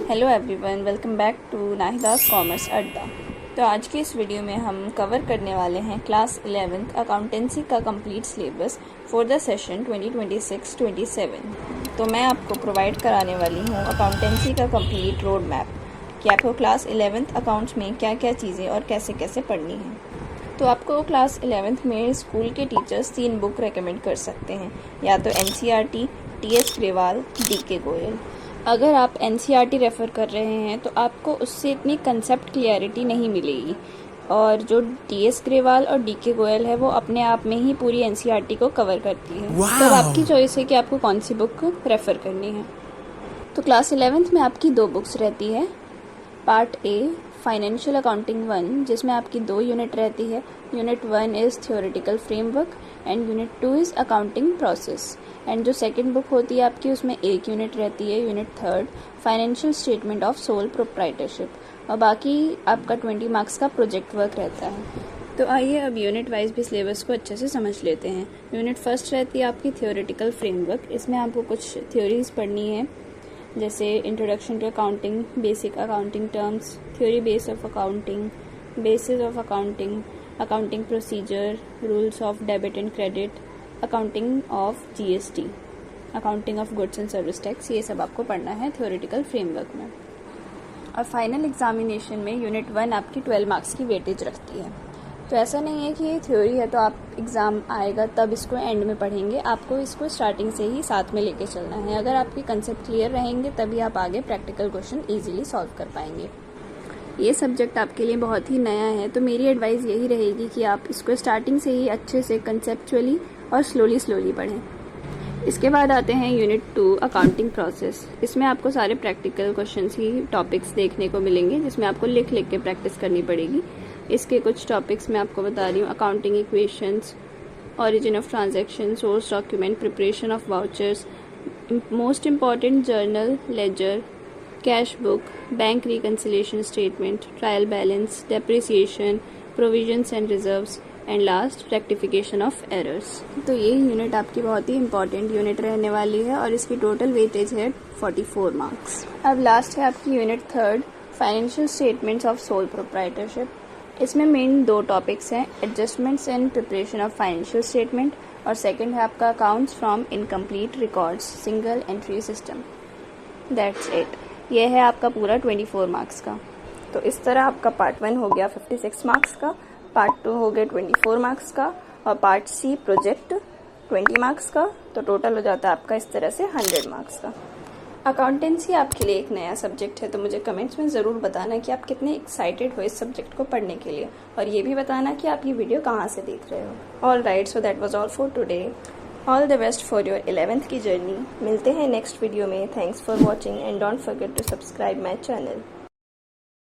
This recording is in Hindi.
Hello everyone, welcome back to Nahida's commerce Adda. तो आज की इस वीडियो में हम कवर करने वाले हैं क्लास 11th अकाउंटेंसी का complete syllabus for the session 2026-27। तो मैं आपको प्रोवाइड कराने वाली हूँ अकाउंटेंसी का कंप्लीट रोड मैप कि आपको क्लास 11th अकाउंट्स में क्या क्या चीज़ें और कैसे कैसे पढ़नी है। तो आपको क्लास 11th में स्कूल के टीचर्स 3 बुक रेकमेंड कर सकते हैं, या तो NCERT, TS Grewal, DK Goyal. अगर आप NCERT रेफ़र कर रहे हैं तो आपको उससे इतनी कंसेप्ट क्लियरिटी नहीं मिलेगी, और जो TS ग्रेवाल और DK गोयल है वो अपने आप में ही पूरी NCERT को कवर करती है। तो आपकी चॉइस है कि आपको कौन सी बुक रेफ़र करनी है। तो क्लास 11th में आपकी 2 बुक्स रहती है। पार्ट ए फाइनेंशियल अकाउंटिंग 1, जिसमें आपकी 2 यूनिट रहती है। Unit 1 is theoretical framework and unit 2 is accounting process. And जो सेकंड बुक होती है आपकी, उसमें 1 यूनिट रहती है, unit 3 financial statement of sole proprietorship, और बाकी आपका 20 मार्क्स का प्रोजेक्ट वर्क रहता है। तो आइए अब यूनिट वाइज भी सिलेबस को अच्छे से समझ लेते हैं। यूनिट फर्स्ट रहती है आपकी थ्योरेटिकल फ्रेमवर्क। इसमें आपको कुछ थ्योरीज पढ़नी है, जैसे introduction to accounting, basic accounting terms, theory base of accounting, basis of accounting, accounting procedure, rules of debit and credit, accounting of GST, accounting of goods and service tax. ये सब आपको पढ़ना है थ्योरेटिकल फ्रेमवर्क में। और फाइनल एग्जामिनेशन में यूनिट 1 आपकी 12 मार्क्स की वेटेज रखती है। तो ऐसा नहीं है कि ये थ्योरी है तो आप एग्ज़ाम आएगा तब इसको एंड में पढ़ेंगे, आपको इसको स्टार्टिंग से ही साथ में लेके चलना है। अगर आपके कंसेप्ट क्लियर रहेंगे तभी आप आगे प्रैक्टिकल क्वेश्चन ईजिली सॉल्व कर पाएंगे। ये सब्जेक्ट आपके लिए बहुत ही नया है, तो मेरी एडवाइस यही रहेगी कि आप इसको स्टार्टिंग से ही अच्छे से कंसेप्चुअली और स्लोली पढ़ें। इसके बाद आते हैं यूनिट 2 अकाउंटिंग प्रोसेस। इसमें आपको सारे प्रैक्टिकल क्वेश्चंस की टॉपिक्स देखने को मिलेंगे, जिसमें आपको लिख के प्रैक्टिस करनी पड़ेगी। इसके कुछ टॉपिक्स मैं आपको बता रही हूँ: accounting equations, origin of transaction, source document, preparation of vouchers, most important journal ledger, cash book, bank reconciliation statement, trial balance, depreciation, provisions and reserves, and last rectification of errors. तो ये यूनिट आपकी बहुत ही इंपॉर्टेंट यूनिट रहने वाली है और इसकी टोटल वेटेज है 44 मार्क्स। अब लास्ट है आपकी unit 3 financial statements of sole proprietorship. इसमें मेन 2 टॉपिक्स हैं: adjustments and preparation of financial statement, और सेकंड है आपका accounts from incomplete records, single entry system. That's it. ये है आपका पूरा 24 मार्क्स का। तो इस तरह आपका पार्ट 1 हो गया 56 मार्क्स का, पार्ट 2 हो गया 24 मार्क्स का, और पार्ट C प्रोजेक्ट 20 मार्क्स का। तो टोटल हो जाता है आपका इस तरह से 100 मार्क्स का। अकाउंटेंसी आपके लिए एक नया सब्जेक्ट है, तो मुझे कमेंट्स में ज़रूर बताना कि आप कितने एक्साइटेड हो इस सब्जेक्ट को पढ़ने के लिए, और ये भी बताना कि आप ये वीडियो कहाँ से देख रहे हो। All right, so that was all for today. All the best for your 11th की जर्नी। मिलते हैं नेक्स्ट वीडियो में। Thanks for watching and don't forget to subscribe my channel.